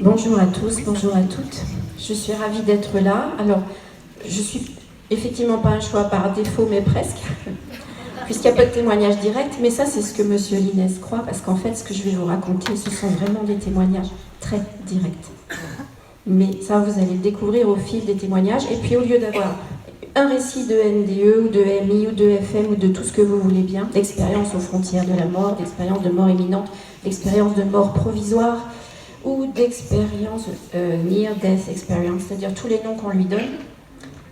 Bonjour à tous, bonjour à toutes. Je suis ravie d'être là. Alors, je suis effectivement pas un choix par défaut, mais presque, puisqu'il n'y a pas de témoignage direct. Mais ça, c'est ce que Monsieur Lynès croit, parce qu'en fait, ce que je vais vous raconter, ce sont vraiment des témoignages très directs. Mais ça, vous allez le découvrir au fil des témoignages. Et puis, au lieu d'avoir un récit de NDE, ou de MI, ou de FM, ou de tout ce que vous voulez bien, d'expérience aux frontières de la mort, d'expérience de mort imminente, d'expérience de mort provisoire, ou d'expérience near death experience, c'est-à-dire tous les noms qu'on lui donne.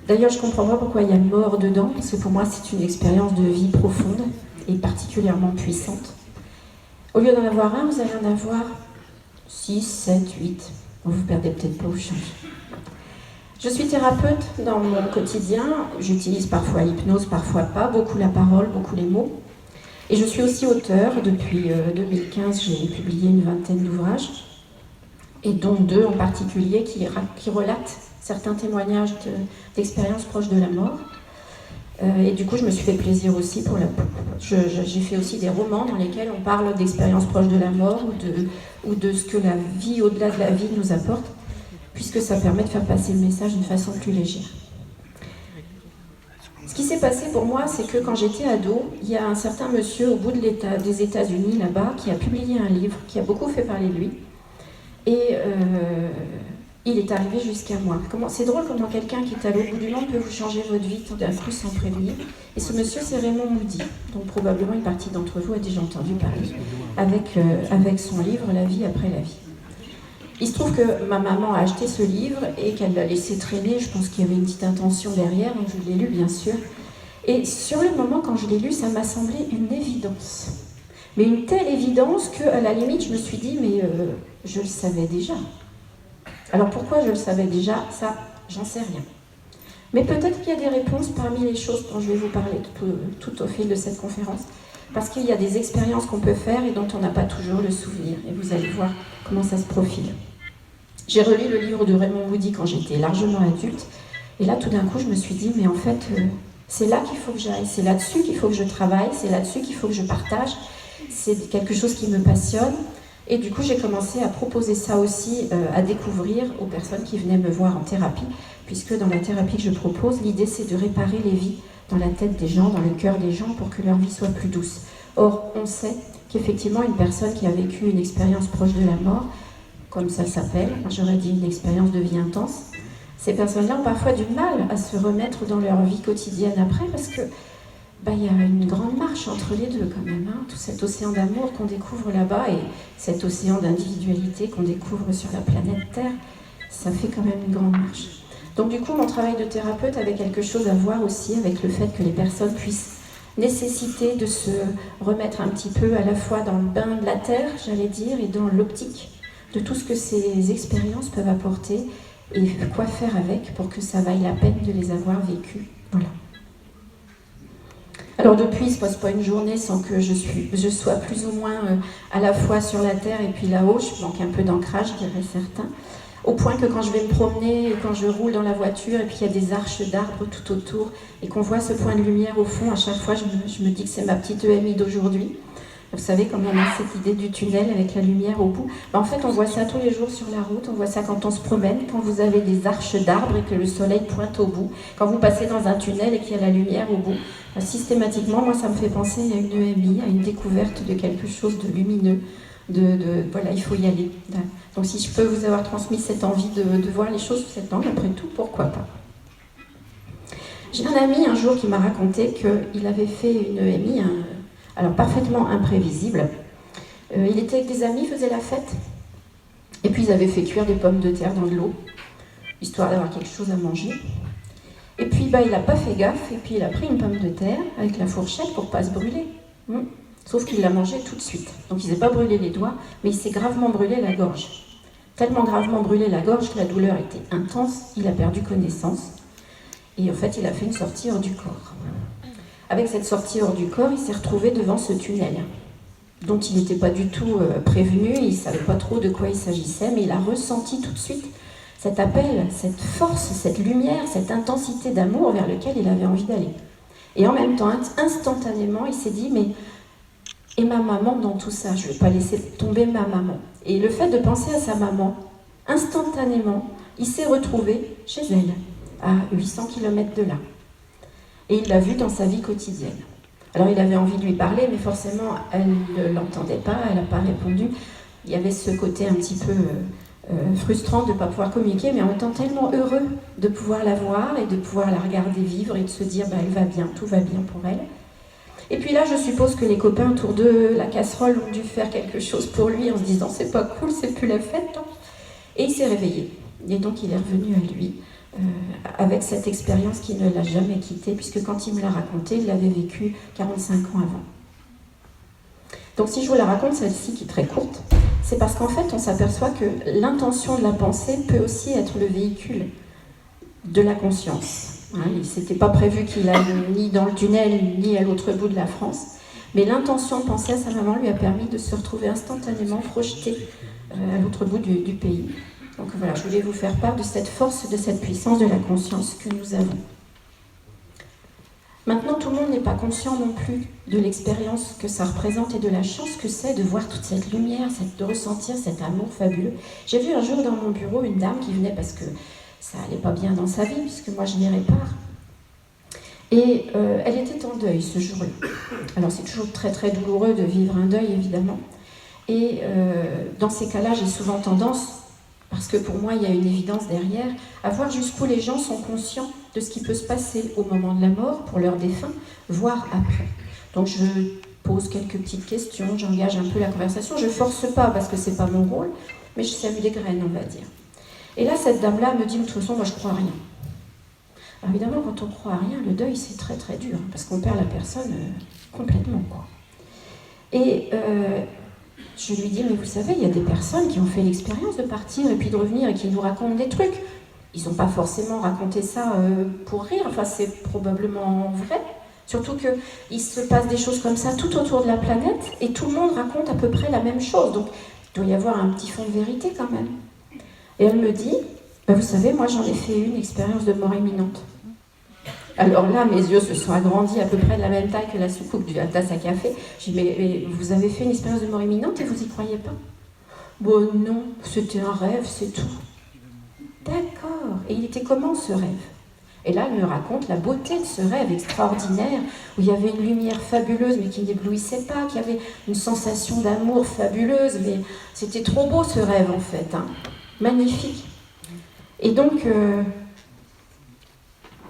D'ailleurs, je ne comprends pas pourquoi il y a mort dedans, parce que pour moi, c'est une expérience de vie profonde et particulièrement puissante. Au lieu d'en avoir un, vous allez en avoir 6, 7, 8. Vous ne perdez peut-être pas au change. Je suis thérapeute dans mon quotidien. J'utilise parfois l'hypnose, parfois pas, beaucoup la parole, beaucoup les mots. Et je suis aussi auteure. Depuis 2015, j'ai publié une vingtaine d'ouvrages, et dont 2 en particulier qui relatent certains témoignages d'expériences proches de la mort. Et du coup, je me suis fait plaisir aussi j'ai fait aussi des romans dans lesquels on parle d'expériences proches de la mort ou de ce que la vie au-delà de la vie nous apporte, puisque ça permet de faire passer le message d'une façon plus légère. Ce qui s'est passé pour moi, c'est que quand j'étais ado, il y a un certain monsieur au bout des États-Unis, là-bas, qui a publié un livre qui a beaucoup fait parler de lui. Et il est arrivé jusqu'à moi. C'est drôle comment quelqu'un qui est à l'autre bout du monde peut vous changer votre vie tout d'un coup sans prévenir. Et ce monsieur, c'est Raymond Moody, dont probablement une partie d'entre vous a déjà entendu parler, avec son livre « La vie après la vie ». Il se trouve que ma maman a acheté ce livre et qu'elle l'a laissé traîner. Je pense qu'il y avait une petite intention derrière, donc je l'ai lu bien sûr. Et sur le moment, quand je l'ai lu, ça m'a semblé une évidence. Mais une telle évidence qu'à la limite, je me suis dit, mais je le savais déjà. Alors pourquoi je le savais déjà? Ça, j'en sais rien. Mais peut-être qu'il y a des réponses parmi les choses dont je vais vous parler tout au fil de cette conférence. Parce qu'il y a des expériences qu'on peut faire et dont on n'a pas toujours le souvenir. Et vous allez voir comment ça se profile. J'ai relu le livre de Raymond Moody quand j'étais largement adulte. Et là, tout d'un coup, je me suis dit, mais en fait, c'est là qu'il faut que j'aille. C'est là-dessus qu'il faut que je travaille. C'est là-dessus qu'il faut que je partage. C'est quelque chose qui me passionne. Et du coup, j'ai commencé à proposer ça aussi à découvrir aux personnes qui venaient me voir en thérapie, puisque dans la thérapie que je propose, l'idée c'est de réparer les vies dans la tête des gens, dans le cœur des gens, pour que leur vie soit plus douce. Or, on sait qu'effectivement, une personne qui a vécu une expérience proche de la mort, comme ça s'appelle, j'aurais dit une expérience de vie intense, ces personnes-là ont parfois du mal à se remettre dans leur vie quotidienne après, parce que il y a une grande marche entre les deux quand même, hein. Tout cet océan d'amour qu'on découvre là-bas et cet océan d'individualité qu'on découvre sur la planète Terre, ça fait quand même une grande marche. Donc du coup, mon travail de thérapeute avait quelque chose à voir aussi avec le fait que les personnes puissent nécessiter de se remettre un petit peu à la fois dans le bain de la Terre, j'allais dire, et dans l'optique de tout ce que ces expériences peuvent apporter et quoi faire avec pour que ça vaille la peine de les avoir vécues. Voilà. Alors depuis, il ne se passe pas une journée sans que je sois plus ou moins à la fois sur la terre et puis là-haut. Je manque un peu d'ancrage, je dirais certains. Au point que quand je vais me promener, quand je roule dans la voiture et puis il y a des arches d'arbres tout autour et qu'on voit ce point de lumière au fond, à chaque fois je me dis que c'est ma petite EMI d'aujourd'hui. Vous savez, comme on a cette idée du tunnel avec la lumière au bout. En fait, on voit ça tous les jours sur la route, on voit ça quand on se promène, quand vous avez des arches d'arbres et que le soleil pointe au bout. Quand vous passez dans un tunnel et qu'il y a la lumière au bout, systématiquement, moi, ça me fait penser à une EMI, à une découverte de quelque chose de lumineux. Voilà, il faut y aller. Donc si je peux vous avoir transmis cette envie de voir les choses sous cette angle, après tout, pourquoi pas. J'ai un ami un jour qui m'a raconté qu'il avait fait une EMI, alors parfaitement imprévisible. Il était avec des amis, il faisait la fête, et puis ils avaient fait cuire des pommes de terre dans de l'eau, histoire d'avoir quelque chose à manger. Et puis il n'a pas fait gaffe, et puis il a pris une pomme de terre avec la fourchette pour ne pas se brûler. Sauf qu'il l'a mangée tout de suite. Donc il ne s'est pas brûlé les doigts, mais il s'est gravement brûlé la gorge. Tellement gravement brûlé la gorge que la douleur était intense, il a perdu connaissance. Et en fait, il a fait une sortie hors du corps. Avec cette sortie hors du corps, il s'est retrouvé devant ce tunnel, dont il n'était pas du tout prévenu, il ne savait pas trop de quoi il s'agissait, mais il a ressenti tout de suite cet appel, cette force, cette lumière, cette intensité d'amour vers lequel il avait envie d'aller. Et en même temps, instantanément, il s'est dit, mais et ma maman dans tout ça, je ne vais pas laisser tomber ma maman. Et le fait de penser à sa maman, Instantanément, il s'est retrouvé chez elle, à 800 km de là. Et il l'a vue dans sa vie quotidienne. Alors il avait envie de lui parler, mais forcément, elle ne l'entendait pas, elle n'a pas répondu. Il y avait ce côté un petit peu frustrant de ne pas pouvoir communiquer, mais en même temps tellement heureux de pouvoir la voir et de pouvoir la regarder vivre et de se dire elle va bien, tout va bien pour elle. Et puis là, je suppose que les copains autour de la casserole ont dû faire quelque chose pour lui en se disant c'est pas cool, c'est plus la fête. Hein. Et il s'est réveillé. Et donc il est revenu à lui avec cette expérience qui ne l'a jamais quitté, puisque quand il me l'a raconté, il l'avait vécu 45 ans avant. Donc si je vous la raconte, celle-ci qui est très courte, c'est parce qu'en fait on s'aperçoit que l'intention de la pensée peut aussi être le véhicule de la conscience. Hein, il n'était pas prévu qu'il aille ni dans le tunnel ni à l'autre bout de la France, mais l'intention de penser à sa maman lui a permis de se retrouver instantanément projeté à l'autre bout du pays. Donc voilà, je voulais vous faire part de cette force, de cette puissance de la conscience que nous avons. Maintenant, tout le monde n'est pas conscient non plus de l'expérience que ça représente et de la chance que c'est de voir toute cette lumière, de ressentir cet amour fabuleux. J'ai vu un jour dans mon bureau une dame qui venait parce que ça allait pas bien dans sa vie, puisque moi je n'y répare. Et elle était en deuil ce jour-là. Alors c'est toujours très très douloureux de vivre un deuil, évidemment. Et dans ces cas-là, j'ai souvent tendance, parce que pour moi il y a une évidence derrière, à voir jusqu'où les gens sont conscients de ce qui peut se passer au moment de la mort pour leurs défunts, voire après. Donc je pose quelques petites questions, j'engage un peu la conversation, je force pas parce que c'est pas mon rôle, mais je sème des graines, on va dire. Et là, cette dame-là me dit, de toute façon, moi je crois à rien. Alors évidemment, quand on croit à rien, le deuil c'est très très dur, parce qu'on perd la personne complètement, quoi. Et je lui dis, mais vous savez, il y a des personnes qui ont fait l'expérience de partir et puis de revenir et qui nous racontent des trucs. Ils n'ont pas forcément raconté ça pour rire, enfin c'est probablement vrai. Surtout qu'il se passe des choses comme ça tout autour de la planète et tout le monde raconte à peu près la même chose. Donc il doit y avoir un petit fond de vérité quand même. Et elle me dit, vous savez, moi j'en ai fait une expérience de mort imminente. Alors là, mes yeux se sont agrandis à peu près de la même taille que la soucoupe de la tasse à café. J'ai dit, mais vous avez fait une expérience de mort imminente et vous y croyez pas? Bon non, c'était un rêve, c'est tout. D'accord. Et il était comment ce rêve? Et là, elle me raconte la beauté de ce rêve extraordinaire, où il y avait une lumière fabuleuse, mais qui n'éblouissait pas, qui avait une sensation d'amour fabuleuse, mais c'était trop beau ce rêve en fait, hein. Magnifique. Et donc,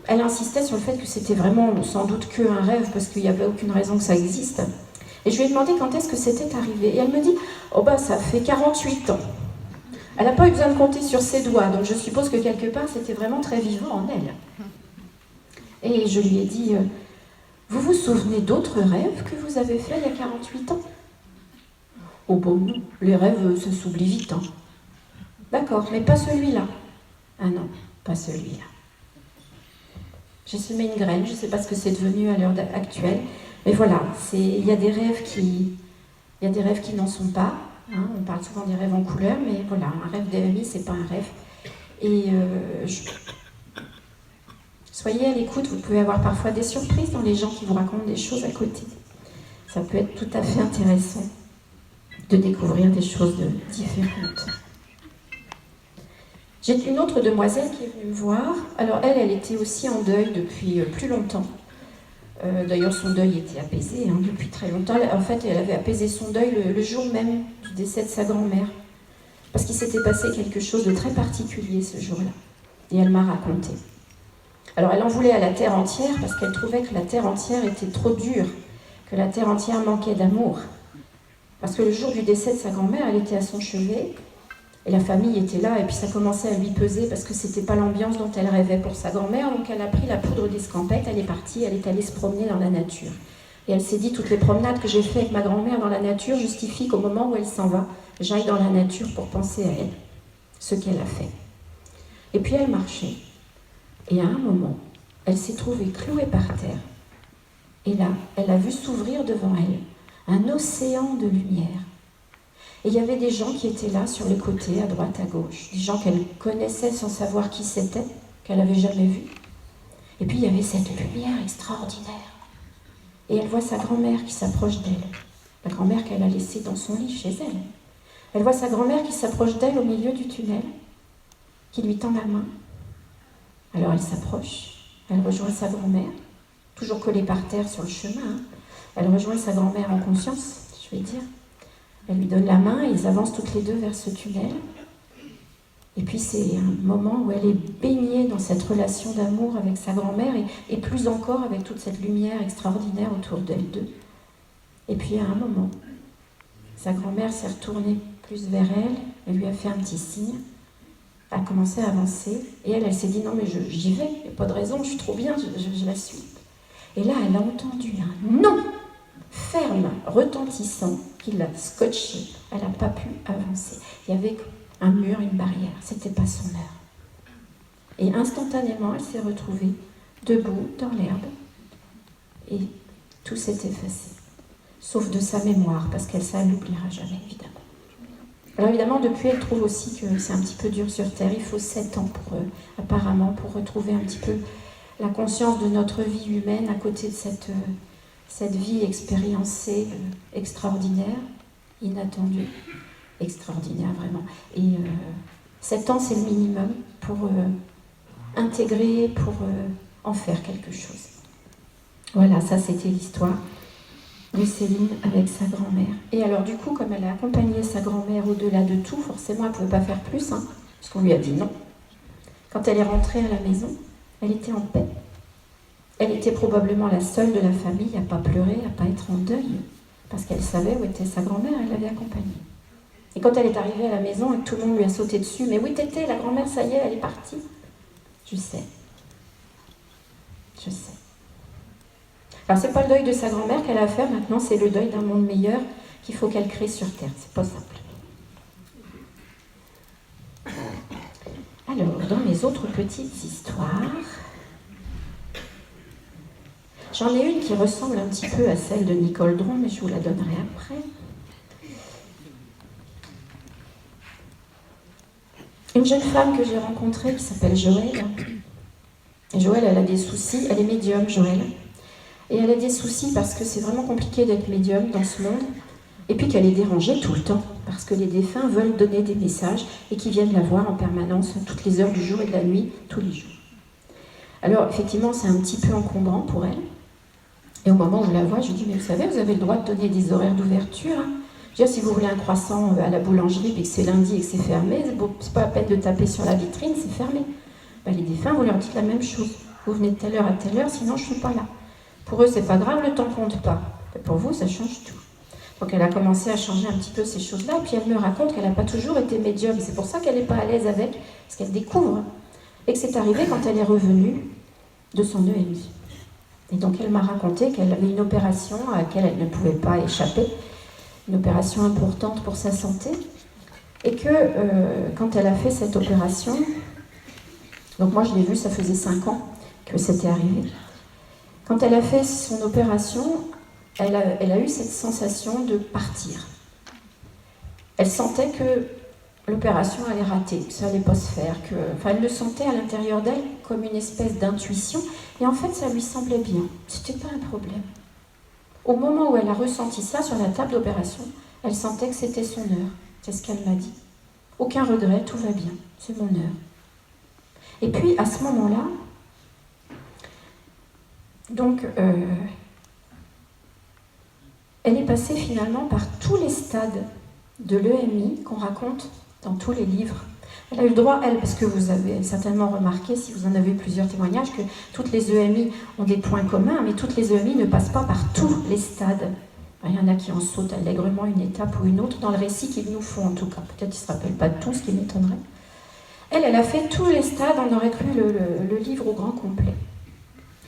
elle insistait sur le fait que c'était vraiment sans doute qu'un rêve, parce qu'il n'y avait aucune raison que ça existe. Et je lui ai demandé quand est-ce que c'était arrivé. Et elle me dit, oh bah ça fait 48 ans. Elle n'a pas eu besoin de compter sur ses doigts, donc je suppose que quelque part c'était vraiment très vivant en elle. Et je lui ai dit, vous vous souvenez d'autres rêves que vous avez faits il y a 48 ans? Oh bon non, les rêves ça s'oublie vite. Hein. D'accord, mais pas celui-là. Ah non, pas celui-là. J'ai semé une graine, je ne sais pas ce que c'est devenu à l'heure actuelle, mais voilà, il y a des rêves qui n'en sont pas. Hein, on parle souvent des rêves en couleur, mais voilà, un rêve d'ami, c'est pas un rêve. Et soyez à l'écoute, vous pouvez avoir parfois des surprises dans les gens qui vous racontent des choses à côté. Ça peut être tout à fait intéressant de découvrir des choses différentes. J'ai une autre demoiselle qui est venue me voir. Alors elle était aussi en deuil depuis plus longtemps. D'ailleurs, son deuil était apaisé depuis très longtemps. En fait, elle avait apaisé son deuil le jour même du décès de sa grand-mère. Parce qu'il s'était passé quelque chose de très particulier ce jour-là. Et elle m'a raconté. Alors, elle en voulait à la terre entière parce qu'elle trouvait que la terre entière était trop dure, que la terre entière manquait d'amour. Parce que le jour du décès de sa grand-mère, elle était à son chevet, et la famille était là, et puis ça commençait à lui peser parce que c'était pas l'ambiance dont elle rêvait pour sa grand-mère, donc elle a pris la poudre d'escampette, elle est partie, elle est allée se promener dans la nature. Et elle s'est dit, toutes les promenades que j'ai faites avec ma grand-mère dans la nature justifient qu'au moment où elle s'en va, j'aille dans la nature pour penser à elle, ce qu'elle a fait. Et puis elle marchait, et à un moment, elle s'est trouvée clouée par terre. Et là, elle a vu s'ouvrir devant elle un océan de lumière. Et il y avait des gens qui étaient là sur les côtés, à droite, à gauche. Des gens qu'elle connaissait sans savoir qui c'était, qu'elle n'avait jamais vu. Et puis il y avait cette lumière extraordinaire. Et elle voit sa grand-mère qui s'approche d'elle. La grand-mère qu'elle a laissée dans son lit chez elle. Elle voit sa grand-mère qui s'approche d'elle au milieu du tunnel. qui lui tend la main. Alors elle s'approche, elle rejoint sa grand-mère, toujours collée par terre sur le chemin. Hein. Elle rejoint sa grand-mère en conscience, je vais dire. Elle lui donne la main et ils avancent toutes les deux vers ce tunnel. Et puis c'est un moment où elle est baignée dans cette relation d'amour avec sa grand-mère et plus encore avec toute cette lumière extraordinaire autour d'elles deux. Et puis à un moment, sa grand-mère s'est retournée plus vers elle, elle lui a fait un petit signe, elle a commencé à avancer et elle s'est dit non mais j'y vais, il n'y a pas de raison, je suis trop bien, je la suis. Et là elle a entendu un non ferme, retentissant, qui l'a scotché, elle n'a pas pu avancer. Il y avait un mur, une barrière, c'était pas son heure. Et instantanément elle s'est retrouvée debout dans l'herbe et tout s'est effacé. Sauf de sa mémoire, parce qu'elle, ça, elle l'oubliera jamais, évidemment. Alors évidemment, depuis, elle trouve aussi que c'est un petit peu dur sur Terre. Il faut 7 ans, apparemment, pour retrouver un petit peu la conscience de notre vie humaine à côté de cette vie expériencée, extraordinaire, inattendue, extraordinaire, vraiment. Et 7 ans, c'est le minimum pour intégrer, pour en faire quelque chose. Voilà, ça, c'était l'histoire de Céline avec sa grand-mère. Et alors du coup, comme elle a accompagné sa grand-mère au-delà de tout, forcément elle ne pouvait pas faire plus, hein, parce qu'on lui a dit non. Quand elle est rentrée à la maison, elle était en paix. Elle était probablement la seule de la famille à ne pas pleurer, à ne pas être en deuil, parce qu'elle savait où était sa grand-mère, elle l'avait accompagnée. Et quand elle est arrivée à la maison et que tout le monde lui a sauté dessus, « Mais oui, Tété, la grand-mère, ça y est, elle est partie. » Je sais. Je sais. Alors, c'est pas le deuil de sa grand-mère qu'elle a à faire maintenant, c'est le deuil d'un monde meilleur qu'il faut qu'elle crée sur Terre. C'est pas simple. Alors, dans mes autres petites histoires, j'en ai une qui ressemble un petit peu à celle de Nicole Dron, mais je vous la donnerai après. Une jeune femme que j'ai rencontrée qui s'appelle Joëlle. Et Joëlle, elle a des soucis, elle est médium, Joëlle. Et elle a des soucis parce que c'est vraiment compliqué d'être médium dans ce monde. Et puis qu'elle est dérangée tout le temps, parce que les défunts veulent donner des messages et qu'ils viennent la voir en permanence, toutes les heures du jour et de la nuit, tous les jours. Alors effectivement, c'est un petit peu encombrant pour elle. Et au moment où je la vois, je lui dis, mais vous savez, vous avez le droit de donner des horaires d'ouverture. Hein. Je veux dire, si vous voulez un croissant à la boulangerie et que c'est lundi et que c'est fermé, c'est pas la peine de taper sur la vitrine, c'est fermé. Ben, les défunts, vous leur dites la même chose. Vous venez de telle heure à telle heure, sinon je ne suis pas là. Pour eux, c'est pas grave, le temps compte pas. Et pour vous, ça change tout. Donc elle a commencé à changer un petit peu ces choses-là, et puis elle me raconte qu'elle n'a pas toujours été médium. C'est pour ça qu'elle n'est pas à l'aise avec, parce qu'elle découvre. Et que c'est arrivé quand elle est revenue de son EMI. Et donc elle m'a raconté qu'elle avait une opération à laquelle elle ne pouvait pas échapper, une opération importante pour sa santé, et que quand elle a fait cette opération, donc moi je l'ai vu, ça faisait 5 ans que c'était arrivé. Quand elle a fait son opération, elle a eu cette sensation de partir. Elle sentait que l'opération allait rater, que ça n'allait pas se faire. Elle le sentait à l'intérieur d'elle comme une espèce d'intuition. Et en fait, ça lui semblait bien. C'était pas un problème. Au moment où elle a ressenti ça sur la table d'opération, elle sentait que c'était son heure. C'est ce qu'elle m'a dit. Aucun regret, tout va bien. C'est mon heure. Et puis, à ce moment-là, donc, elle est passée finalement par tous les stades de l'EMI qu'on raconte dans tous les livres. Elle a eu le droit, elle, parce que vous avez certainement remarqué, si vous en avez eu plusieurs témoignages, que toutes les EMI ont des points communs, mais toutes les EMI ne passent pas par tous les stades. Il y en a qui en sautent allègrement une étape ou une autre, dans le récit qu'ils nous font en tout cas. Peut-être qu'ils ne se rappellent pas de tout, ce qui m'étonnerait. Elle a fait tous les stades, on aurait cru le livre au grand complet.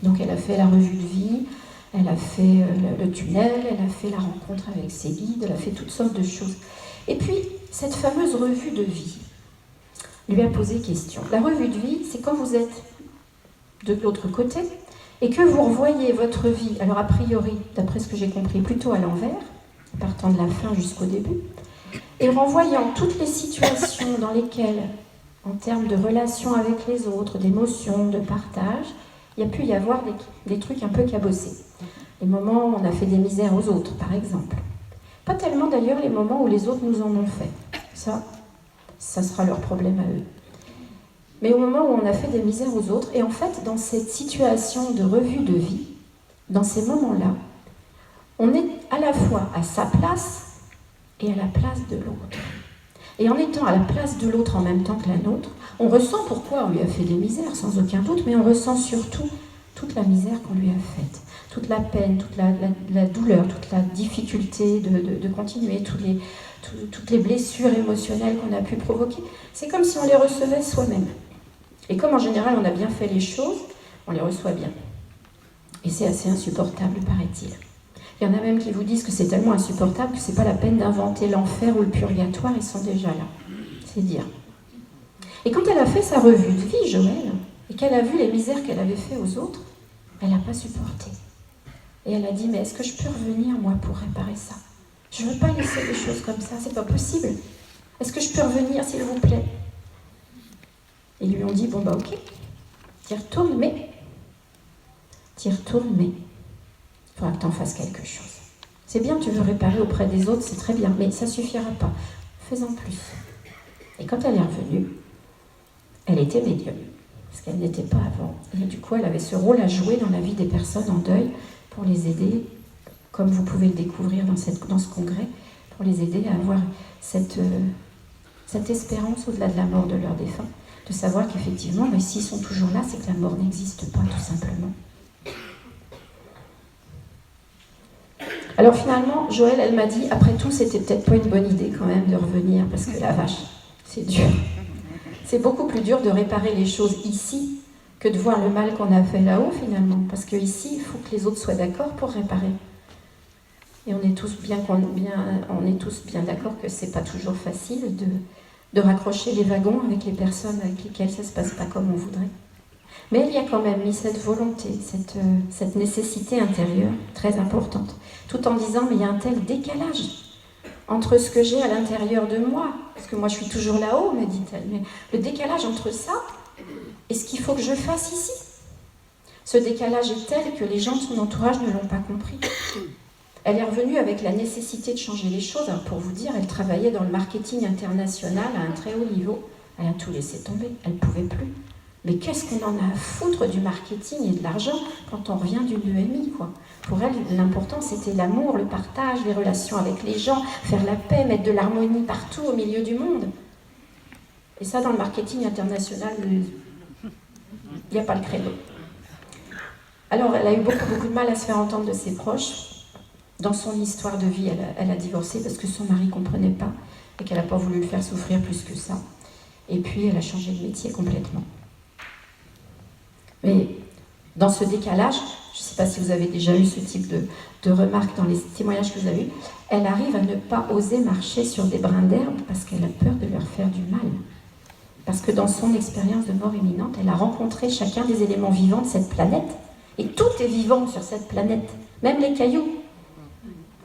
Donc elle a fait la revue de vie, elle a fait le tunnel, elle a fait la rencontre avec ses guides, elle a fait toutes sortes de choses. Et puis, cette fameuse revue de vie lui a posé question. La revue de vie, c'est quand vous êtes de l'autre côté et que vous revoyez votre vie, alors a priori, d'après ce que j'ai compris, plutôt à l'envers, partant de la fin jusqu'au début, et renvoyant toutes les situations dans lesquelles, en termes de relations avec les autres, d'émotions, de partage, il y a pu y avoir des trucs un peu cabossés. Les moments où on a fait des misères aux autres, par exemple. Pas tellement d'ailleurs les moments où les autres nous en ont fait. Ça sera leur problème à eux. mais au moment où on a fait des misères aux autres. Et en fait, dans cette situation de revue de vie, dans ces moments-là, on est à la fois à sa place et à la place de l'autre. Et en étant à la place de l'autre en même temps que la nôtre, on ressent pourquoi on lui a fait des misères, sans aucun doute, mais on ressent surtout toute la misère qu'on lui a faite, toute la peine, toute la douleur, toute la difficulté de continuer, toutes les blessures émotionnelles qu'on a pu provoquer. C'est comme si on les recevait soi-même. Et comme en général on a bien fait les choses, on les reçoit bien. Et c'est assez insupportable, paraît-il. Il y en a même qui vous disent que c'est tellement insupportable que c'est pas la peine d'inventer l'enfer ou le purgatoire, ils sont déjà là. C'est dire. Et quand elle a fait sa revue de vie, Joëlle, et qu'elle a vu les misères qu'elle avait fait aux autres, elle n'a pas supporté. Et elle a dit, mais est-ce que je peux revenir, moi, pour réparer ça? Je ne veux pas laisser les choses comme ça, c'est pas possible. Est-ce que je peux revenir, s'il vous plaît? Et ils lui ont dit, bon bah ok, t'y retournes, mais il faudra que t'en fasses quelque chose. C'est bien, tu veux réparer auprès des autres, c'est très bien, mais ça suffira pas. Fais-en plus. Et quand elle est revenue, elle était médium, parce qu'elle n'était pas avant. Et du coup, elle avait ce rôle à jouer dans la vie des personnes en deuil pour les aider, comme vous pouvez le découvrir dans ce congrès, pour les aider à avoir cette espérance au-delà de la mort de leurs défunts, de savoir qu'effectivement, mais s'ils sont toujours là, c'est que la mort n'existe pas, tout simplement. Alors finalement, Joëlle, elle m'a dit, après tout, c'était peut-être pas une bonne idée quand même de revenir, parce que la vache, c'est dur. C'est beaucoup plus dur de réparer les choses ici que de voir le mal qu'on a fait là-haut finalement, parce qu'ici, il faut que les autres soient d'accord pour réparer. Et on est tous bien d'accord que c'est pas toujours facile de raccrocher les wagons avec les personnes avec lesquelles ça se passe pas comme on voudrait. Mais il y a quand même mis cette volonté, cette nécessité intérieure très importante, tout en disant, mais il y a un tel décalage entre ce que j'ai à l'intérieur de moi, parce que moi je suis toujours là-haut, me dit-elle, mais le décalage entre ça et ce qu'il faut que je fasse ici. Ce décalage est tel que les gens de son entourage ne l'ont pas compris. Elle est revenue avec la nécessité de changer les choses. Alors pour vous dire, elle travaillait dans le marketing international à un très haut niveau. Elle a tout laissé tomber, elle ne pouvait plus. Mais qu'est-ce qu'on en a à foutre du marketing et de l'argent quand on revient d'une EMI, quoi. Pour elle, l'important, c'était l'amour, le partage, les relations avec les gens, faire la paix, mettre de l'harmonie partout au milieu du monde. Et ça, dans le marketing international, il n'y a pas le credo. Alors, elle a eu beaucoup de mal à se faire entendre de ses proches. Dans son histoire de vie, elle a divorcé parce que son mari ne comprenait pas et qu'elle n'a pas voulu le faire souffrir plus que ça. Et puis, elle a changé de métier complètement. Mais dans ce décalage, je ne sais pas si vous avez déjà eu ce type de remarques dans les témoignages que vous avez eus, elle arrive à ne pas oser marcher sur des brins d'herbe parce qu'elle a peur de leur faire du mal. Parce que dans son expérience de mort imminente, elle a rencontré chacun des éléments vivants de cette planète. Et tout est vivant sur cette planète, même les cailloux.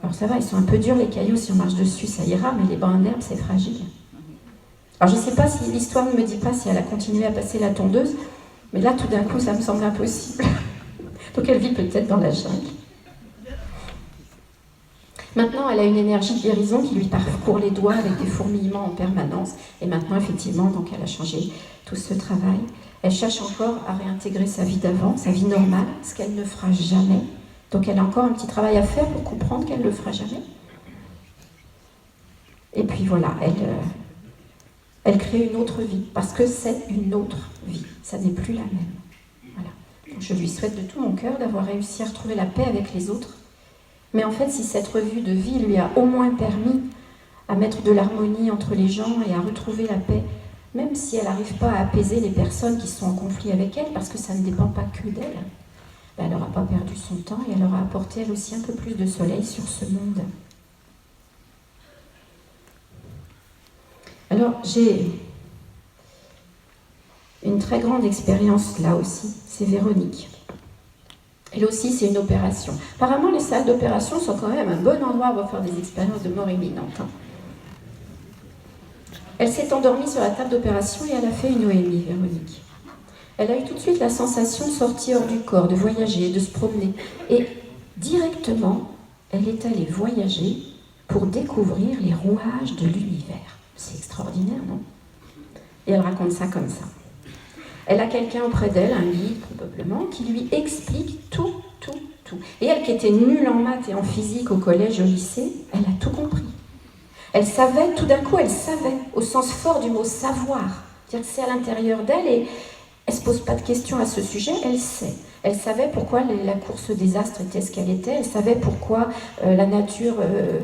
Alors ça va, ils sont un peu durs les cailloux, si on marche dessus ça ira, mais les brins d'herbe c'est fragile. Alors je ne sais pas si l'histoire ne me dit pas si elle a continué à passer la tondeuse, mais là tout d'un coup ça me semble impossible. Donc elle vit peut-être dans la jungle. Maintenant elle a une énergie de guérison qui lui parcourt les doigts avec des fourmillements en permanence. Et maintenant effectivement, donc elle a changé tout ce travail. Elle cherche encore à réintégrer sa vie d'avant, sa vie normale, ce qu'elle ne fera jamais. Donc elle a encore un petit travail à faire pour comprendre qu'elle ne le fera jamais. Et puis voilà, elle crée une autre vie, parce que c'est une autre vie, ça n'est plus la même. Voilà. Donc je lui souhaite de tout mon cœur d'avoir réussi à retrouver la paix avec les autres. Mais en fait, si cette revue de vie lui a au moins permis à mettre de l'harmonie entre les gens et à retrouver la paix, même si elle n'arrive pas à apaiser les personnes qui sont en conflit avec elle, parce que ça ne dépend pas que d'elle, elle n'aura pas perdu son temps et elle aura apporté elle aussi un peu plus de soleil sur ce monde. Alors j'ai une très grande expérience là aussi, c'est Véronique. Elle aussi c'est une opération. Apparemment les salles d'opération sont quand même un bon endroit pour faire des expériences de mort imminente. Elle s'est endormie sur la table d'opération et elle a fait une OMI, Véronique. Elle a eu tout de suite la sensation de sortir hors du corps, de voyager, de se promener. Et directement, elle est allée voyager pour découvrir les rouages de l'univers. C'est extraordinaire, non? Et elle raconte ça comme ça. Elle a quelqu'un auprès d'elle, un guide probablement, qui lui explique tout. Et elle qui était nulle en maths et en physique au collège et au lycée, elle a tout compris. Elle savait, tout d'un coup, elle savait, au sens fort du mot savoir. C'est-à-dire que c'est à l'intérieur d'elle et elle ne se pose pas de questions à ce sujet, elle sait. Elle savait pourquoi la course au désastre était ce qu'elle était, elle savait pourquoi la nature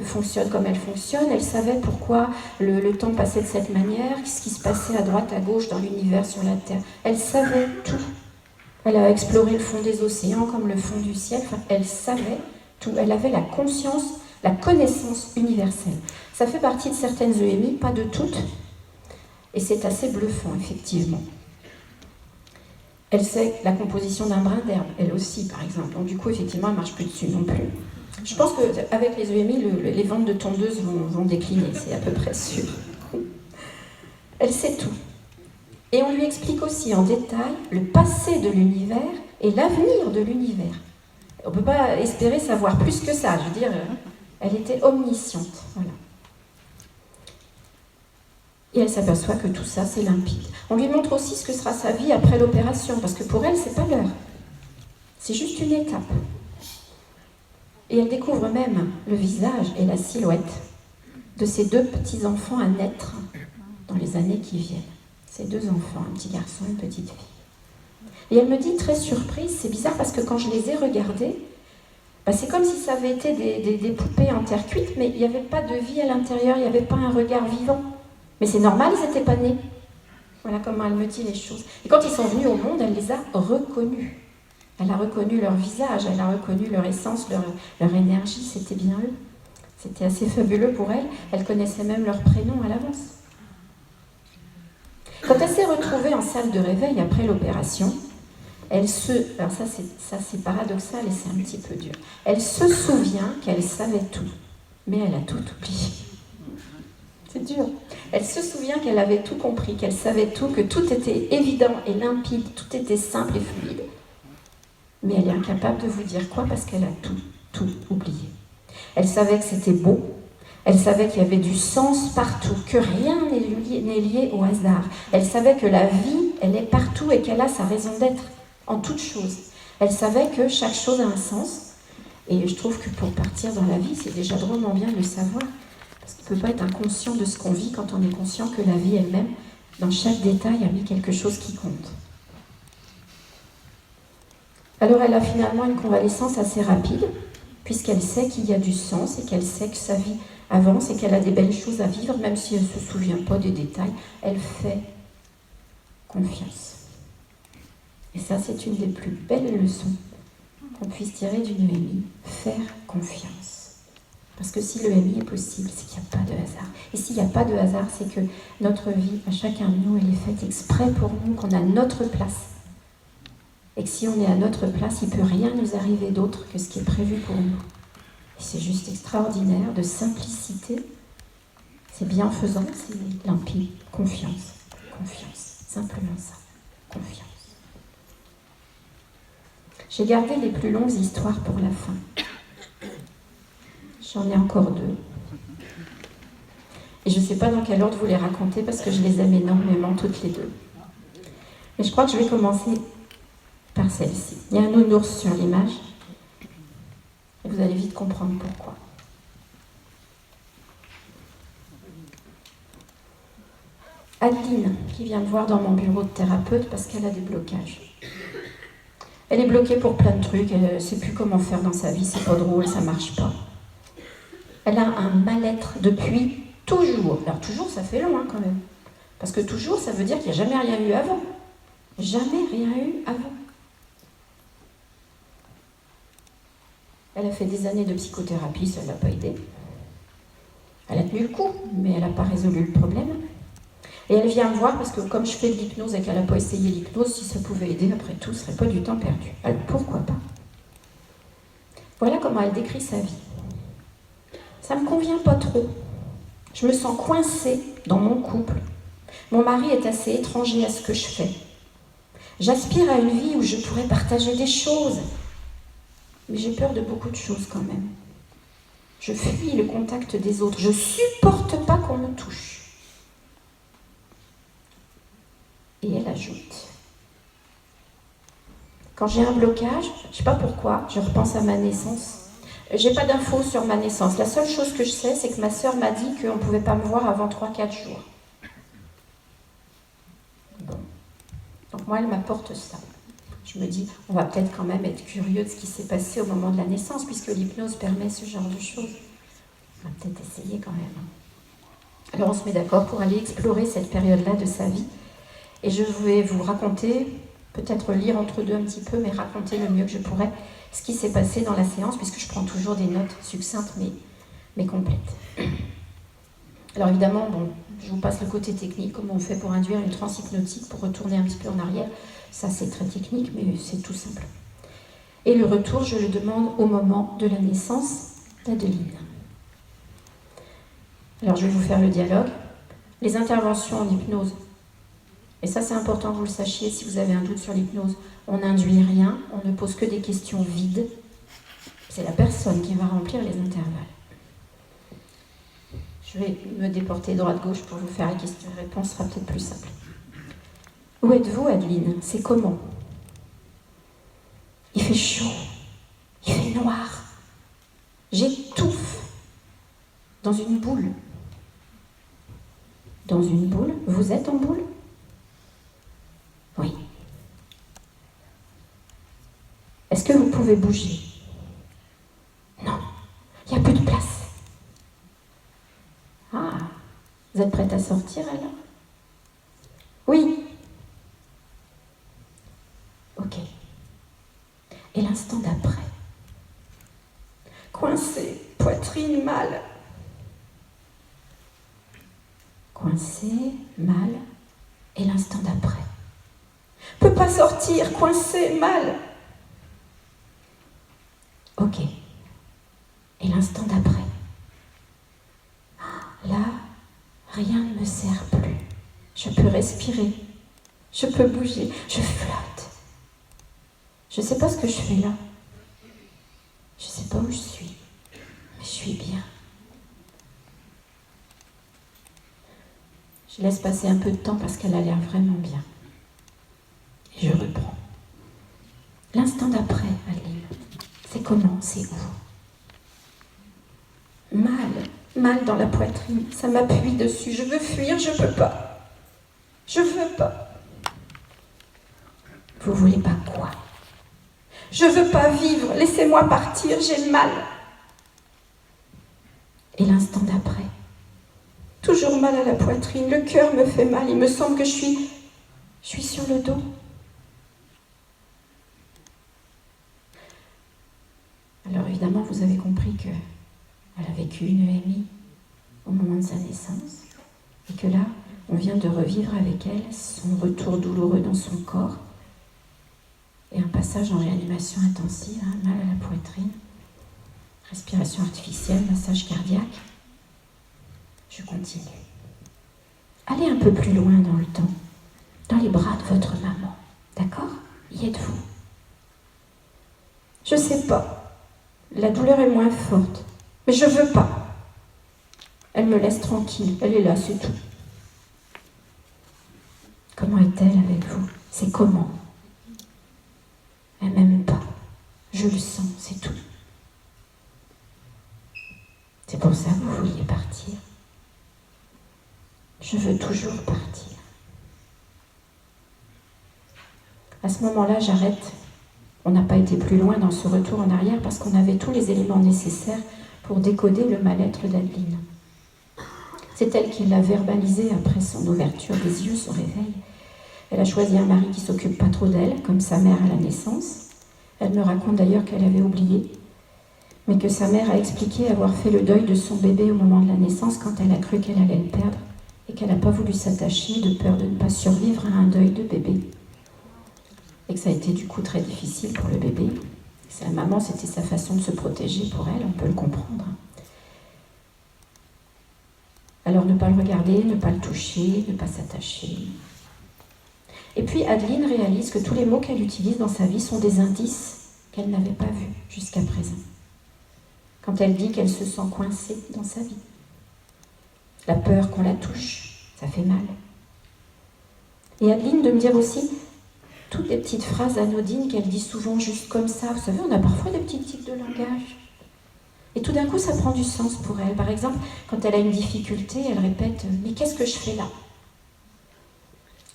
fonctionne comme elle fonctionne, elle savait pourquoi le temps passait de cette manière, ce qui se passait à droite, à gauche dans l'univers, sur la Terre. Elle savait tout. Elle a exploré le fond des océans comme le fond du ciel, enfin, elle savait tout. Elle avait la conscience, la connaissance universelle. Ça fait partie de certaines EMI, pas de toutes, et c'est assez bluffant, effectivement. Elle sait la composition d'un brin d'herbe, elle aussi, par exemple. Donc du coup, effectivement, elle ne marche plus dessus non plus. Je pense qu'avec les EMI, les ventes de tondeuses vont décliner, c'est à peu près sûr. Elle sait tout. Et on lui explique aussi en détail le passé de l'univers et l'avenir de l'univers. On ne peut pas espérer savoir plus que ça, je veux dire, elle était omnisciente. Voilà. Et elle s'aperçoit que tout ça, c'est limpide. On lui montre aussi ce que sera sa vie après l'opération, parce que pour elle, c'est pas l'heure. C'est juste une étape. Et elle découvre même le visage et la silhouette de ses 2 petits-enfants à naître dans les années qui viennent. Ces 2 enfants, un petit garçon et une petite fille. Et elle me dit, très surprise, c'est bizarre parce que quand je les ai regardés, c'est comme si ça avait été des poupées en terre cuite, mais il n'y avait pas de vie à l'intérieur, il n'y avait pas un regard vivant. Mais c'est normal, ils n'étaient pas nés. Voilà comment elle me dit les choses. Et quand ils sont venus au monde, elle les a reconnus. Elle a reconnu leur visage, elle a reconnu leur essence, leur énergie, c'était bien eux. C'était assez fabuleux pour elle. Elle connaissait même leur prénom à l'avance. Quand elle s'est retrouvée en salle de réveil après l'opération, alors ça c'est paradoxal et c'est un petit peu dur. Elle se souvient qu'elle savait tout, mais elle a tout oublié. C'est dur. Elle se souvient qu'elle avait tout compris, qu'elle savait tout, que tout était évident et limpide, tout était simple et fluide. Mais elle est incapable de vous dire quoi parce qu'elle a tout oublié. Elle savait que c'était beau, elle savait qu'il y avait du sens partout, que rien n'est lié au hasard. Elle savait que la vie, elle est partout et qu'elle a sa raison d'être en toute chose. Elle savait que chaque chose a un sens. Et je trouve que pour partir dans la vie, c'est déjà drôlement bien de le savoir. Parce qu'on ne peut pas être inconscient de ce qu'on vit quand on est conscient que la vie elle-même, dans chaque détail, a mis quelque chose qui compte. Alors elle a finalement une convalescence assez rapide, puisqu'elle sait qu'il y a du sens et qu'elle sait que sa vie avance et qu'elle a des belles choses à vivre, même si elle ne se souvient pas des détails, elle fait confiance. Et ça, c'est une des plus belles leçons qu'on puisse tirer d'une EMI, faire confiance. Parce que si l'EMI est possible, c'est qu'il n'y a pas de hasard. Et s'il n'y a pas de hasard, c'est que notre vie, à chacun de nous, elle est faite exprès pour nous, qu'on a notre place. Et que si on est à notre place, il ne peut rien nous arriver d'autre que ce qui est prévu pour nous. Et c'est juste extraordinaire, de simplicité. C'est bienfaisant, c'est limpide. Confiance. Confiance. Simplement ça. Confiance. J'ai gardé les plus longues histoires pour la fin. J'en ai encore 2. Et je ne sais pas dans quel ordre vous les raconter parce que je les aime énormément toutes les 2. Mais je crois que je vais commencer par celle-ci. Il y a un nounours sur l'image. Et vous allez vite comprendre pourquoi. Adeline, qui vient me voir dans mon bureau de thérapeute parce qu'elle a des blocages. Elle est bloquée pour plein de trucs, elle ne sait plus comment faire dans sa vie, c'est pas drôle, ça marche pas. Elle a un mal-être depuis toujours. Alors toujours, ça fait long quand même. Parce que toujours, ça veut dire qu'il n'y a jamais rien eu avant. Jamais rien eu avant. Elle a fait des années de psychothérapie, ça ne l'a pas aidée. Elle a tenu le coup, mais elle n'a pas résolu le problème. Et elle vient me voir parce que comme je fais de l'hypnose et qu'elle n'a pas essayé l'hypnose, si ça pouvait aider, après tout, ce ne serait pas du temps perdu. Alors pourquoi pas? Voilà comment elle décrit sa vie. Ça ne me convient pas trop. Je me sens coincée dans mon couple. Mon mari est assez étranger à ce que je fais. J'aspire à une vie où je pourrais partager des choses. Mais j'ai peur de beaucoup de choses quand même. Je fuis le contact des autres. Je ne supporte pas qu'on me touche. Et elle ajoute, Quand j'ai un blocage, je ne sais pas pourquoi, je repense à ma naissance. J'ai pas d'infos sur ma naissance. La seule chose que je sais, c'est que ma sœur m'a dit qu'on ne pouvait pas me voir avant 3-4 jours. Bon. Donc moi, elle m'apporte ça. Je me dis, on va peut-être quand même être curieux de ce qui s'est passé au moment de la naissance, puisque l'hypnose permet ce genre de choses. On va peut-être essayer quand même. Alors on se met d'accord pour aller explorer cette période-là de sa vie. Et je vais vous raconter, peut-être lire entre deux un petit peu, mais raconter le mieux que je pourrais ce qui s'est passé dans la séance, puisque je prends toujours des notes succinctes mais complètes. Alors évidemment, bon, je vous passe le côté technique, comment on fait pour induire une transe hypnotique, pour retourner un petit peu en arrière. Ça c'est très technique, mais c'est tout simple. Et le retour, je le demande au moment de la naissance d'Adeline. Alors je vais vous faire le dialogue. Les interventions en hypnose, et ça c'est important que vous le sachiez si vous avez un doute sur l'hypnose, on n'induit rien, on ne pose que des questions vides. C'est la personne qui va remplir les intervalles. Je vais me déporter droite-gauche pour vous faire la question-réponse, ce sera peut-être plus simple. Où êtes-vous, Adeline? C'est comment? Il fait chaud, il fait noir, j'étouffe dans une boule. Dans une boule? Vous êtes en boule? Oui. Est-ce que vous pouvez bouger? Non, il n'y a plus de place. Ah, vous êtes prête à sortir alors? Oui. Ok. Et l'instant d'après? Coincé, poitrine mal. Coincé, mal, et l'instant d'après? Peut pas sortir, coincé, mal. Ok. Et l'instant d'après? Là, rien ne me sert plus. Je peux respirer, je peux bouger, je flotte. Je sais pas ce que je fais là. Je sais pas où je suis, mais je suis bien. Je laisse passer un peu de temps parce qu'elle a l'air vraiment bien. Et je reprends. L'instant d'après, Adeline, c'est comment? C'est où? Mal dans la poitrine, ça m'appuie dessus. Je veux fuir, je peux pas. Je veux pas. Vous voulez pas quoi? Je veux pas vivre, laissez-moi partir, j'ai mal. Et l'instant d'après? Toujours mal à la poitrine, le cœur me fait mal, il me semble que je suis sur le dos. Alors évidemment, vous avez compris qu'elle a vécu une EMI au moment de sa naissance, et que là, on vient de revivre avec elle son retour douloureux dans son corps, et un passage en réanimation intensive, mal à la poitrine, respiration artificielle, massage cardiaque. Je continue. Allez un peu plus loin dans le temps, dans les bras de votre maman, d'accord? Y êtes-vous? Je sais pas, la douleur est moins forte, mais je veux pas. Elle me laisse tranquille, elle est là, c'est tout. Comment est-elle avec vous? C'est comment? Elle m'aime pas, je le sens, c'est tout. C'est pour ça que vous vouliez partir. Je veux toujours partir. À ce moment-là, j'arrête. On n'a pas été plus loin dans ce retour en arrière parce qu'on avait tous les éléments nécessaires pour décoder le mal-être d'Adeline. C'est elle qui l'a verbalisé après son ouverture des yeux, son réveil. Elle a choisi un mari qui ne s'occupe pas trop d'elle, comme sa mère à la naissance. Elle me raconte d'ailleurs qu'elle avait oublié, mais que sa mère a expliqué avoir fait le deuil de son bébé au moment de la naissance quand elle a cru qu'elle allait le perdre et qu'elle n'a pas voulu s'attacher de peur de ne pas survivre à un deuil de bébé. Et que ça a été du coup très difficile pour le bébé. Sa maman, c'était sa façon de se protéger pour elle, on peut le comprendre. Alors ne pas le regarder, ne pas le toucher, ne pas s'attacher. Et puis Adeline réalise que tous les mots qu'elle utilise dans sa vie sont des indices qu'elle n'avait pas vus jusqu'à présent. Quand elle dit qu'elle se sent coincée dans sa vie. La peur qu'on la touche, ça fait mal. Et Adeline de me dire aussi, toutes des petites phrases anodines qu'elle dit souvent juste comme ça. Vous savez, on a parfois des petits tics de langage. Et tout d'un coup, ça prend du sens pour elle. Par exemple, quand elle a une difficulté, elle répète « Mais qu'est-ce que je fais là ?»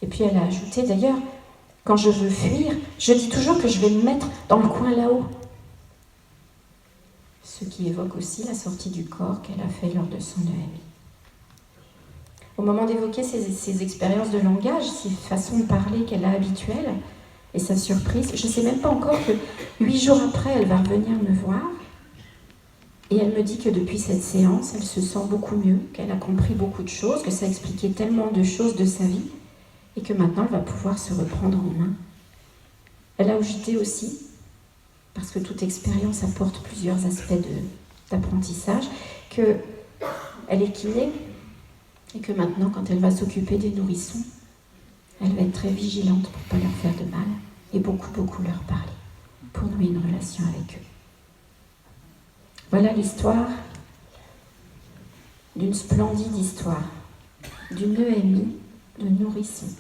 Et puis elle a ajouté d'ailleurs « Quand je veux fuir, je dis toujours que je vais me mettre dans le coin là-haut. » Ce qui évoque aussi la sortie du corps qu'elle a fait lors de son EMI. Au moment d'évoquer ces expériences de langage, ces façons de parler qu'elle a habituelles, et sa surprise, je ne sais même pas encore que 8 jours après, elle va revenir me voir, et elle me dit que depuis cette séance, elle se sent beaucoup mieux, qu'elle a compris beaucoup de choses, que ça expliquait tellement de choses de sa vie, et que maintenant elle va pouvoir se reprendre en main. Elle a ajouté aussi, parce que toute expérience apporte plusieurs aspects d'apprentissage, qu'elle est kiné, et que maintenant, quand elle va s'occuper des nourrissons, elle va être très vigilante pour ne pas leur faire de mal, et beaucoup leur parler, pour nouer une relation avec eux. Voilà l'histoire d'une splendide histoire, d'une EMI de nourrissons.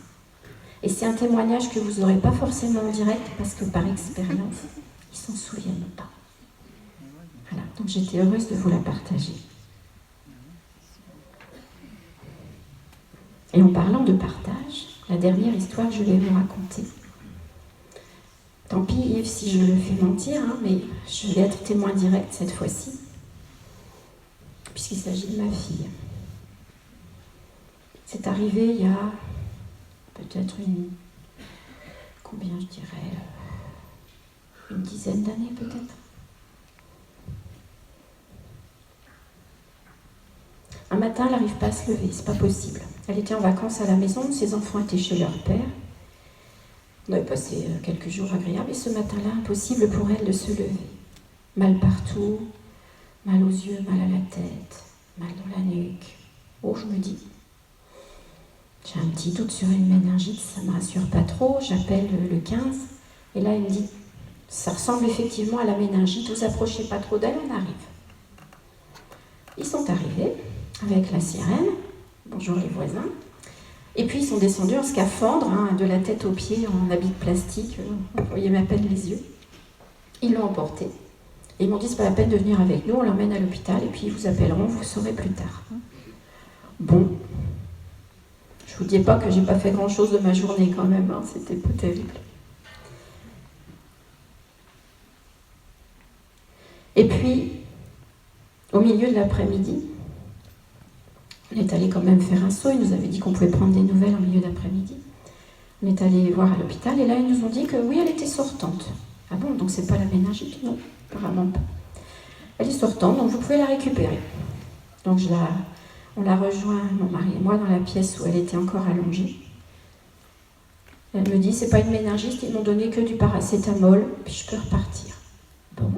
Et c'est un témoignage que vous n'aurez pas forcément en direct, parce que par expérience, ils ne s'en souviennent pas. Voilà, donc j'étais heureuse de vous la partager. Et en parlant de partage, la dernière histoire que je vais vous raconter. Tant pis Yves si je le fais mentir, mais je vais être témoin direct cette fois-ci, puisqu'il s'agit de ma fille. C'est arrivé il y a peut-être une dizaine d'années peut-être. Un matin, elle n'arrive pas à se lever, c'est pas possible. Elle était en vacances à la maison, ses enfants étaient chez leur père. On avait passé quelques jours agréables et ce matin-là, impossible pour elle de se lever. Mal partout, mal aux yeux, mal à la tête, mal dans la nuque. Oh, je me dis, j'ai un petit doute sur une méningite, ça ne me rassure pas trop, j'appelle le 15. Et là, il me dit, ça ressemble effectivement à la méningite, vous approchez pas trop d'elle, on arrive. Ils sont arrivés avec la sirène, bonjour les voisins, et puis ils sont descendus en scaphandre, de la tête aux pieds, en habit de plastique, on voyait à peine les yeux. Ils l'ont emporté. Et ils m'ont dit, c'est pas la peine de venir avec nous, on l'emmène à l'hôpital, et puis ils vous appelleront, vous saurez plus tard. Bon, je vous dis pas que j'ai pas fait grand-chose de ma journée quand même, c'était pas terrible. Et puis, au milieu de l'après-midi, on est allé quand même faire un saut, ils nous avaient dit qu'on pouvait prendre des nouvelles en milieu d'après-midi. On est allé voir à l'hôpital et là ils nous ont dit que oui, elle était sortante. Ah bon, donc c'est pas la méningite? Non, apparemment pas. Elle est sortante, donc vous pouvez la récupérer. Donc on l'a rejoint, mon mari et moi, dans la pièce où elle était encore allongée. Elle me dit, c'est pas une méningite, ils m'ont donné que du paracétamol, puis je peux repartir. Bon,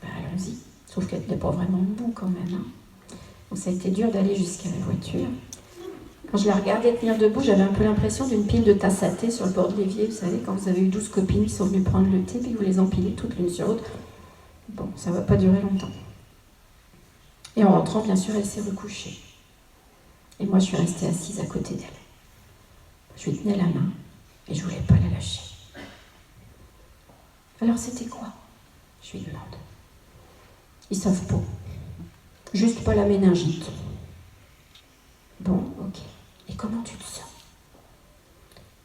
allons-y. Sauf qu'elle n'est pas vraiment debout quand même. Donc ça a été dur d'aller jusqu'à la voiture. Quand je la regardais tenir debout, j'avais un peu l'impression d'une pile de tasses à thé sur le bord de l'évier. Vous savez, quand vous avez eu 12 copines qui sont venues prendre le thé, puis vous les empilez toutes l'une sur l'autre. Bon, ça ne va pas durer longtemps. Et en rentrant, bien sûr, elle s'est recouchée. Et moi, je suis restée assise à côté d'elle. Je lui tenais la main et je ne voulais pas la lâcher. Alors, c'était quoi? Je lui demande. Ils savent pas. Juste pas la méningite. Bon, ok. Et comment tu te sens?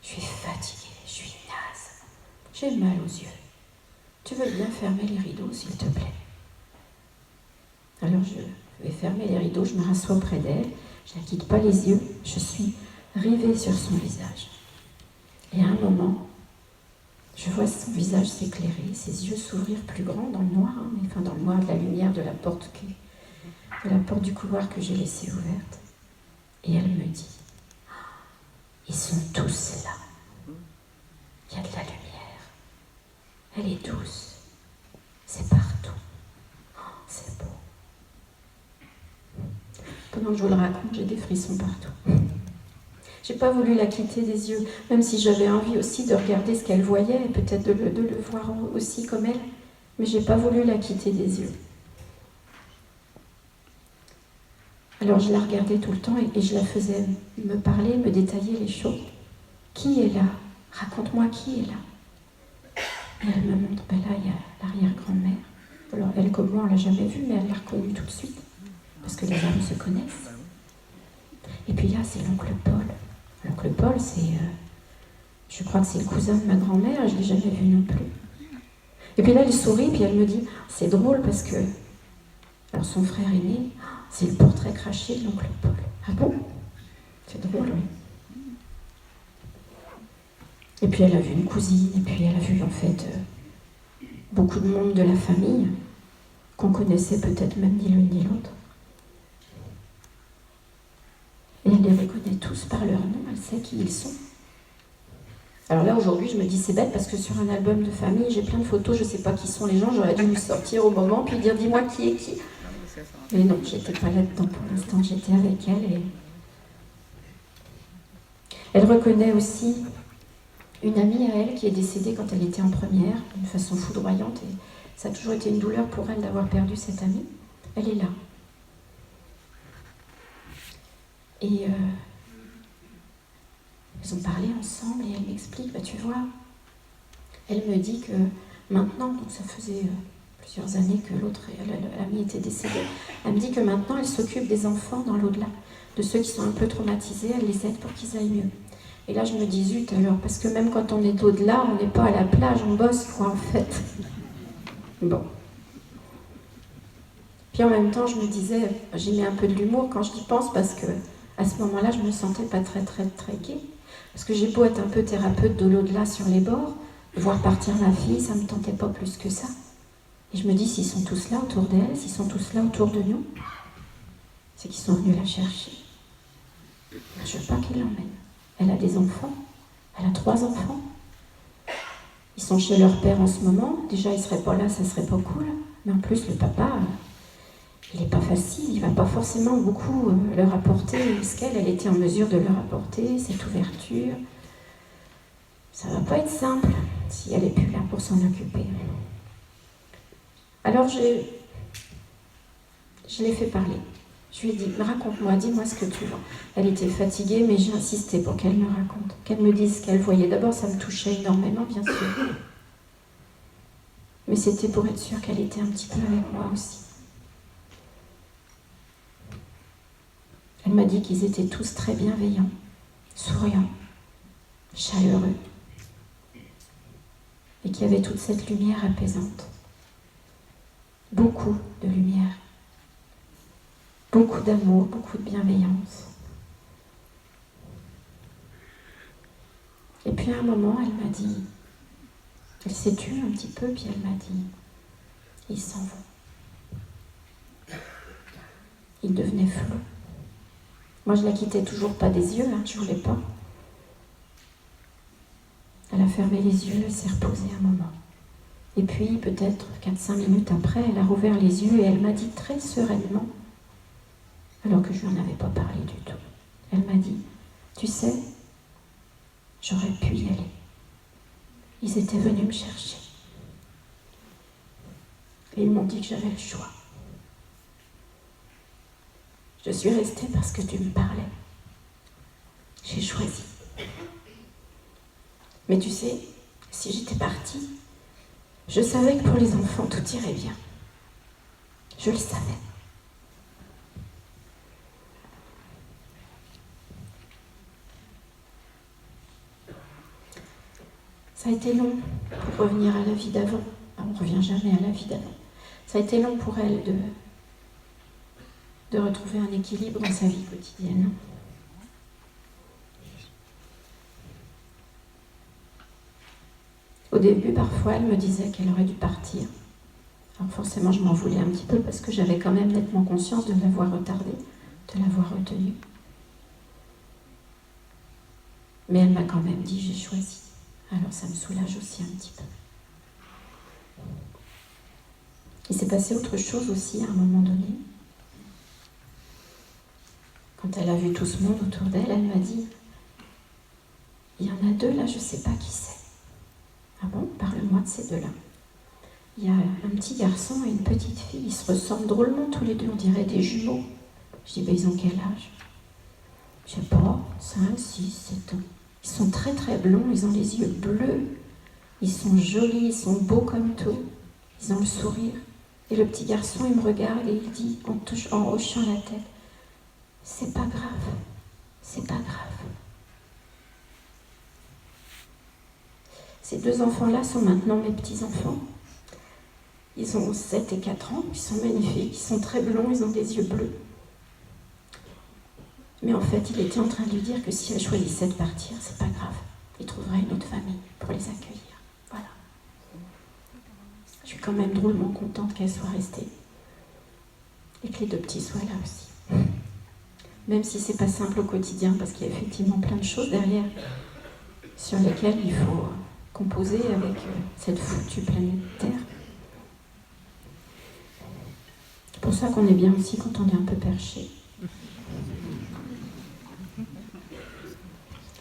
Je suis fatiguée, je suis naze. J'ai mal aux yeux. Tu veux bien fermer les rideaux, s'il te plaît? Alors je vais fermer les rideaux, je me rassois près d'elle, je ne la quitte pas les yeux, je suis rivée sur son visage. Et à un moment, je vois son visage s'éclairer, ses yeux s'ouvrir plus grands dans le noir, mais enfin dans le noir de la lumière de la porte du couloir que j'ai laissée ouverte. Et elle me dit, ils sont tous là. Il y a de la lumière. Elle est douce. C'est partout. C'est beau. Pendant que je vous le raconte, j'ai des frissons partout. J'ai pas voulu la quitter des yeux, même si j'avais envie aussi de regarder ce qu'elle voyait, et peut-être de le voir aussi comme elle, mais j'ai pas voulu la quitter des yeux. Alors je la regardais tout le temps et je la faisais me parler, me détailler les choses. Qui est là? raconte-moi qui est là. Et elle me montre, ben là, il y a l'arrière-grand-mère. Alors, elle, comme moi, on ne l'a jamais vue, mais elle l'a reconnue tout de suite, parce que les âmes se connaissent. Et puis là, c'est l'oncle Paul. L'oncle Paul, je crois que c'est le cousin de ma grand-mère, je ne l'ai jamais vu non plus. Et puis là, elle sourit, puis elle me dit, c'est drôle parce que, alors son frère aîné, c'est le portrait craché de l'oncle Paul. Ah bon? C'est drôle, oui. Et puis elle a vu une cousine, et puis elle a vu en fait beaucoup de monde de la famille, qu'on connaissait peut-être même ni l'une ni l'autre. Et elle les reconnaît tous par leur nom, elle sait qui ils sont. Alors là, aujourd'hui, je me dis, c'est bête, parce que sur un album de famille, j'ai plein de photos, je ne sais pas qui sont les gens, j'aurais dû me sortir au moment, puis dire, dis-moi qui est qui. Mais non, j'étais pas là-dedans pour l'instant, j'étais avec elle. Et elle reconnaît aussi une amie à elle qui est décédée quand elle était en première, d'une façon foudroyante, et ça a toujours été une douleur pour elle d'avoir perdu cette amie. Elle est là. Et ils ont parlé ensemble et elle m'explique, tu vois, elle me dit que maintenant, donc ça faisait plusieurs années que l'autre l'amie était décédée, elle me dit que maintenant elle s'occupe des enfants dans l'au-delà, de ceux qui sont un peu traumatisés, elle les aide pour qu'ils aillent mieux. Et là je me dis zut alors, parce que même quand on est au-delà, on n'est pas à la plage, on bosse quoi en fait. Bon. Puis en même temps je me disais, j'y mets un peu de l'humour quand j'y pense, parce que à ce moment-là je me sentais pas très gaie. Parce que j'ai beau être un peu thérapeute de l'au-delà sur les bords, voir partir ma fille, ça ne me tentait pas plus que ça. Et je me dis, s'ils sont tous là autour d'elle, s'ils sont tous là autour de nous, c'est qu'ils sont venus la chercher. Je veux pas qu'ils l'emmènent. Elle a des enfants, elle a 3 enfants. Ils sont chez leur père en ce moment, déjà ils seraient pas là, ça serait pas cool. Mais en plus le papa, il est pas facile, il va pas forcément beaucoup leur apporter ce qu'elle était en mesure de leur apporter, cette ouverture. Ça va pas être simple si elle est plus là pour s'en occuper. Alors je l'ai fait parler. Je lui ai dit, raconte-moi, dis-moi ce que tu vois. Elle était fatiguée, mais j'ai insisté pour qu'elle me raconte, qu'elle me dise ce qu'elle voyait. D'abord, ça me touchait énormément, bien sûr. Mais c'était pour être sûre qu'elle était un petit peu avec moi aussi. Elle m'a dit qu'ils étaient tous très bienveillants, souriants, chaleureux, et qu'il y avait toute cette lumière apaisante. Beaucoup de lumière, beaucoup d'amour, beaucoup de bienveillance. Et puis à un moment, elle m'a dit, elle s'est tue un petit peu, puis elle m'a dit, ils s'en vont. Ils devenaient flous. Moi, je la quittais toujours pas des yeux, je voulais pas. Elle a fermé les yeux, elle s'est reposée un moment. Et puis, peut-être 4-5 minutes après, elle a rouvert les yeux et elle m'a dit très sereinement, alors que je lui en avais pas parlé du tout. Elle m'a dit, tu sais, j'aurais pu y aller. Ils étaient venus me chercher. Et ils m'ont dit que j'avais le choix. Je suis restée parce que tu me parlais. J'ai choisi. Mais tu sais, si j'étais partie, je savais que pour les enfants, tout irait bien. Je le savais. Ça a été long pour revenir à la vie d'avant. On ne revient jamais à la vie d'avant. Ça a été long pour elle de retrouver un équilibre dans sa vie quotidienne. Au début, parfois, elle me disait qu'elle aurait dû partir. Alors forcément, je m'en voulais un petit peu parce que j'avais quand même nettement conscience de l'avoir retardée, de l'avoir retenue. Mais elle m'a quand même dit, j'ai choisi. Alors ça me soulage aussi un petit peu. Il s'est passé autre chose aussi à un moment donné. Quand elle a vu tout ce monde autour d'elle, elle m'a dit, il y en a 2 là, je ne sais pas qui c'est. Ah bon, parle-moi de ces 2 là. Il y a un petit garçon et une petite fille, ils se ressemblent drôlement tous les 2, on dirait des jumeaux. Je dis, ils ont quel âge? Je sais pas, 5, 6, 7 ans. Ils sont très très blonds, ils ont les yeux bleus, ils sont jolis, ils sont beaux comme tout, ils ont le sourire. Et le petit garçon, il me regarde et il dit, en hochant la tête, « C'est pas grave, c'est pas grave. » Ces deux enfants-là sont maintenant mes petits-enfants. Ils ont 7 et 4 ans, ils sont magnifiques, ils sont très blonds, ils ont des yeux bleus. Mais en fait, il était en train de lui dire que si elle choisissait de partir, c'est pas grave. Il trouverait une autre famille pour les accueillir. Voilà. Je suis quand même drôlement contente qu'elle soit restée. Et que les deux petits soient là aussi. Même si c'est pas simple au quotidien, parce qu'il y a effectivement plein de choses derrière sur lesquelles il faut composer avec cette foutue planète Terre. C'est pour ça qu'on est bien aussi quand on est un peu perché.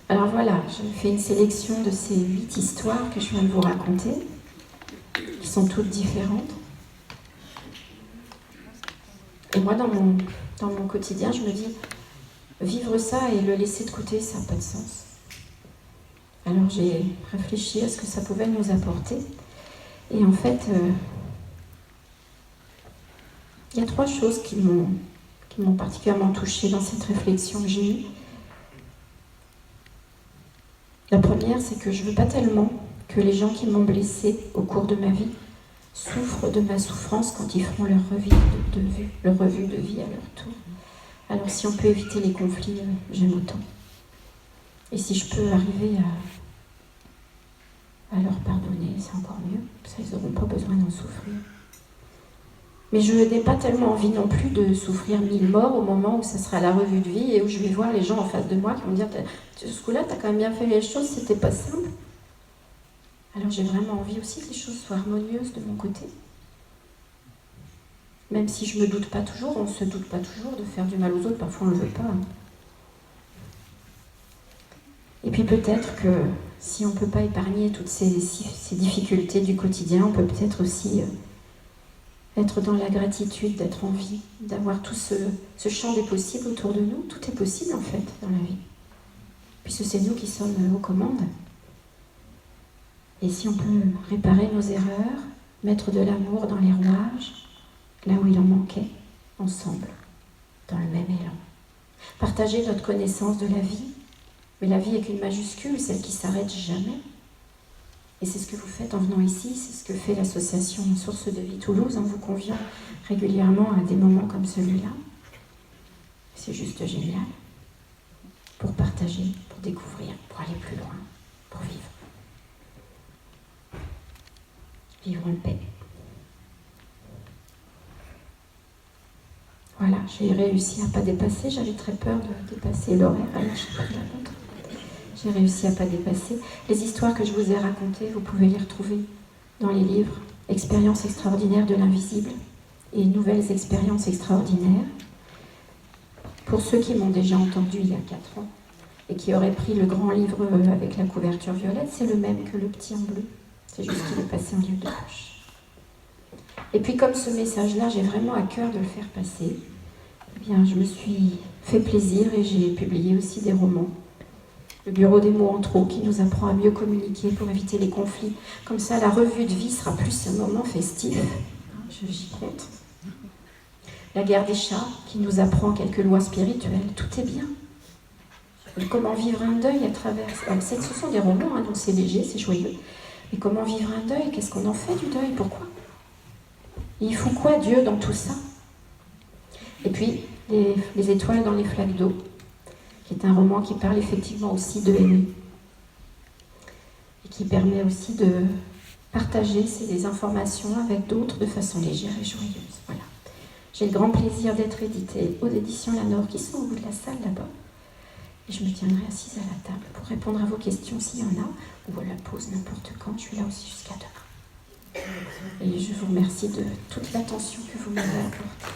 Alors voilà, je fais une sélection de ces 8 histoires que je viens de vous raconter, qui sont toutes différentes. Et moi, dans mon quotidien, je me dis, vivre ça et le laisser de côté, ça n'a pas de sens. Alors j'ai réfléchi à ce que ça pouvait nous apporter. Et en fait, il y a 3 choses qui m'ont particulièrement touchée dans cette réflexion que j'ai eue. La première, c'est que je ne veux pas tellement que les gens qui m'ont blessée au cours de ma vie souffrent de ma souffrance quand ils feront leur revue de vie à leur tour. Alors si on peut éviter les conflits, j'aime autant. Et si je peux arriver à leur pardonner, c'est encore mieux. Ça, ils n'auront pas besoin d'en souffrir. Mais je n'ai pas tellement envie non plus de souffrir 1000 morts au moment où ça sera la revue de vie et où je vais voir les gens en face de moi qui vont me dire « Ce coup-là, tu as quand même bien fait les choses, c'était pas simple. » Alors j'ai vraiment envie aussi que les choses soient harmonieuses de mon côté. Même si je ne me doute pas toujours, on ne se doute pas toujours de faire du mal aux autres, parfois on ne le veut pas. Et puis peut-être que si on ne peut pas épargner toutes ces difficultés du quotidien, on peut peut-être aussi être dans la gratitude, d'être en vie, d'avoir tout ce champ des possibles autour de nous. Tout est possible en fait dans la vie. Puisque c'est nous qui sommes aux commandes. Et si on peut réparer nos erreurs, mettre de l'amour dans les rouages, là où il en manquait, ensemble, dans le même élan. Partager notre connaissance de la vie, mais la vie avec une majuscule, celle qui s'arrête jamais. Et c'est ce que vous faites en venant ici, c'est ce que fait l'association Source de Vie Toulouse en vous conviant régulièrement à des moments comme celui-là. C'est juste génial. Pour partager, pour découvrir, pour aller plus loin, pour vivre. Vivre en paix. Voilà, j'ai réussi à ne pas dépasser, j'avais très peur de dépasser l'horaire, alors j'ai pris la montre. J'ai réussi à ne pas dépasser. Les histoires que je vous ai racontées, vous pouvez les retrouver dans les livres « Expériences extraordinaires de l'invisible » et « Nouvelles expériences extraordinaires ». Pour ceux qui m'ont déjà entendu il y a 4 ans et qui auraient pris le grand livre avec la couverture violette, c'est le même que le petit en bleu. C'est juste qu'il est passé en livre de poche. Et puis comme ce message-là, j'ai vraiment à cœur de le faire passer, eh bien, je me suis fait plaisir et j'ai publié aussi des romans. Le bureau des mots en trop qui nous apprend à mieux communiquer pour éviter les conflits. Comme ça, la revue de vie sera plus un moment festif. J'y compte. La guerre des chats qui nous apprend quelques lois spirituelles. Tout est bien. Et comment vivre un deuil à travers... ce sont des romans, hein, donc c'est léger, c'est joyeux. Mais comment vivre un deuil? Qu'est-ce qu'on en fait du deuil? Pourquoi? Il fout quoi Dieu dans tout ça? Et puis, les étoiles dans les flaques d'eau, qui est un roman qui parle effectivement aussi de aimer. Et qui permet aussi de partager ces informations avec d'autres de façon légère et joyeuse. Voilà. J'ai le grand plaisir d'être éditée aux éditions Lanor, qui sont au bout de la salle là-bas. Et je me tiendrai assise à la table pour répondre à vos questions s'il y en a, ou à la pause n'importe quand. Je suis là aussi jusqu'à demain. Et je vous remercie de toute l'attention que vous m'avez apportée.